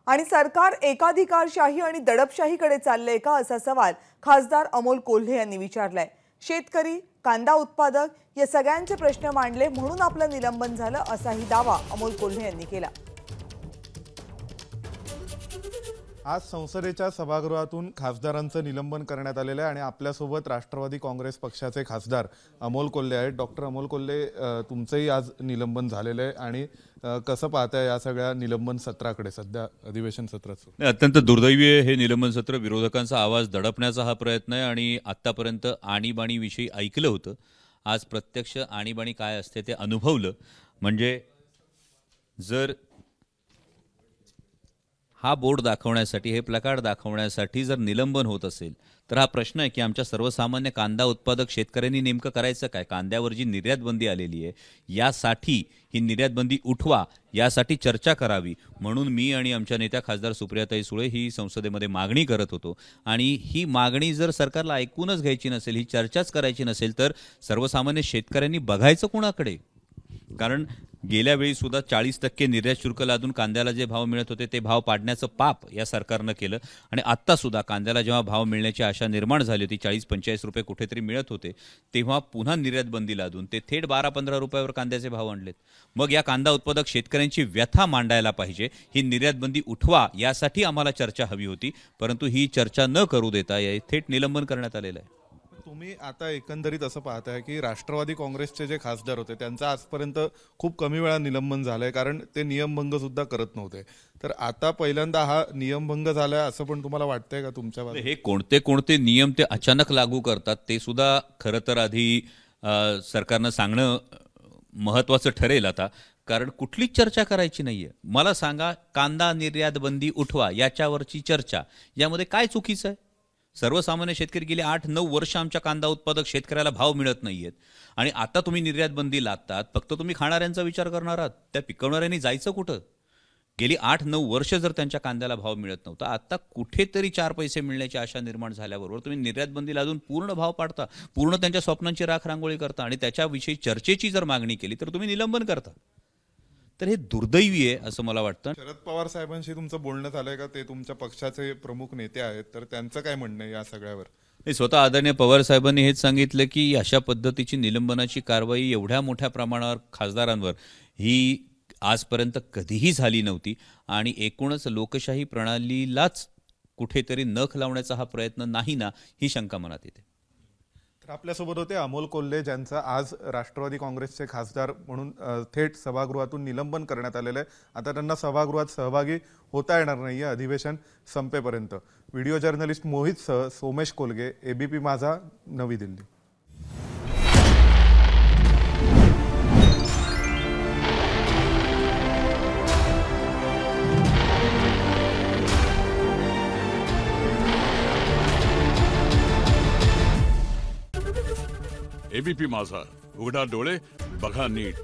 आणि सरकार एकाधिकारशाही आणि दडपशाहीकडे चाललंय का असा सवाल खासदार अमोल कोल्हे यांनी विचारलाय। शेतकरी, कांदा उत्पादक या सगळ्यांचे प्रश्न मांडले म्हणून आपलं निलंबन झालं असाही दावा अमोल कोल्हे यांनी केला। आज संसदेच्या सभागृहातून खासदारांचं निलंबन करण्यात आलेलं आहे आणि आपल्यासोबत राष्ट्रवादी काँग्रेस पक्षाचे खासदार अमोल कोल्हे आहेत। डॉक्टर अमोल कोल्हे, तुमचंही आज निलंबन झालेलं आहे आणि कसं पाहताय या सगळ्या निलंबन सत्राकडे? सध्या अधिवेशन सत्राचं अत्यंत दुर्दैवी आहे हे निलंबन सत्र। विरोधकांचा आवाज दडपण्याचा हा प्रयत्न आहे आणि आतापर्यंत आणीबाणी विषयी ऐकलं होतं, आज प्रत्यक्ष आणीबाणी काय असते ते अनुभवलं। म्हणजे जर हा बोर्ड दाखवण्यासाठी, हे प्लॅकार्ड दाखवण्यासाठी जर निलंबन होत असेल तर हा प्रश्न आहे की आमच्या सर्वसामान्य कांदा उत्पादक शेतकऱ्यांनी नेमकं करायचं काय? कांद्यावर जी निर्यात बंदी आलेली आहे यासाठी ही निर्यात बंदी उठवा, यासाठी चर्चा करावी म्हणून मी आणि आमच्या नेत्या खासदार सुप्रियाताई सुळे ही संसदेमध्ये मागणी करत होतो। आणि ही मागणी जर सरकारला ऐकूनच घ्यायची नसेल, ही चर्चाच करायची नसेल तर सर्वसामान्य शेतकऱ्यांनी बघायचं कोणाकडे? कारण गेल्या वेळी सुद्धा 40% निर्यात शुल्क लादून कांद्याला जे भाव मिळत होते ते भाव पाडण्याचं पाप या सरकारनं केलं। आणि आत्ता सुद्धा कांद्याला जेव्हा भाव मिळण्याची आशा निर्माण झाली होती, 40-45 रुपये कुठेतरी मिळत होते, तेव्हा पुन्हा निर्यात बंदी लादून ते थेट 12-15 रुपयावर कांद्याचे भाव आणलेत। मग या कांदा उत्पादक शेतकऱ्यांची व्यथा मांडायला पाहिजे, ही निर्यात बंदी उठवा यासाठी आम्हाला चर्चा हवी होती, परंतु ही चर्चा न करू देता थेट निलंबन करण्यात आलेलं आहे। तुम्ही आता एकंदरीत असं पाहताय की राष्ट्रवादी काँग्रेसचे जे खासदार होते त्यांचं आजपर्यंत खूप कमी वेळा निलंबन झालंय, कारण ते नियमभंग सुद्धा करत नव्हते। तर आता पहिल्यांदा हा नियमभंग झालाय असं पण तुम्हाला वाटतंय का? तुमच्या हे कोणते नियम ते अचानक लागू करतात ते सुद्धा खरं तर आधी सरकारनं सांगणं महत्त्वाचं ठरेल आता, कारण कुठलीच चर्चा करायची नाहीये। मला सांगा, कांदा निर्यात बंदी उठवा याच्यावरची चर्चा, यामध्ये काय चुकीचं आहे? सर्वसामान्य शेतकरी गेले 8-9 वर्ष आमच्या कांदा उत्पादक शेतकऱ्याला भाव मिळत नाहीयेत आणि आता तुम्ही निर्यात बंदी लादतात। फक्त तुम्ही खाणाऱ्यांचा विचार करणार आहात, त्या पिकवणाऱ्यांनी जायचं कुठं? गेली 8-9 वर्ष जर त्यांच्या कांद्याला भाव मिळत नव्हता, आता कुठेतरी 4 पैसे मिळण्याची आशा निर्माण झाल्याबरोबर तुम्ही निर्यात बंदी लादून पूर्ण भाव पाडता, पूर्ण त्यांच्या स्वप्नांची राख रांगोळी करता आणि त्याच्याविषयी चर्चेची जर मागणी केली तर तुम्ही निलंबन करता। तर हे दुर्दैवी आहे असं मला वाटतं। शरद पवार साहेबांशी तुमचं बोलणं झालंय का? ते तुमच्या पक्षाचे प्रमुख नेते आहेत, तर त्यांचं काय म्हणणं आहे या सगळ्यावर? स्वतः आदरणीय पवार साहेबांनी हेच सांगितलं की अशा पद्धतीची निलंबनाची कारवाई एवढ्या मोठ्या प्रमाणावर खासदारांवर ही आजपर्यंत कधीही झाली नव्हती आणि एकूणच लोकशाही प्रणालीलाच कुठेतरी नख लावण्याचा हा प्रयत्न नाही ना, ही शंका मनात येते। तर आपल्यासोबत होते अमोल कोल्हे, ज्यांचं आज राष्ट्रवादी काँग्रेसचे खासदार म्हणून थेट सभागृहातून निलंबन करण्यात आलेलं आहे। आता त्यांना सभागृहात सहभागी होता येणार नाहीये अधिवेशन संपेपर्यंत। व्हिडिओ जर्नलिस्ट मोहितसह सोमेश कोलगे, ABP माझा, नवी दिल्ली। ABP माझा, उघडा डोळे बघा नीट।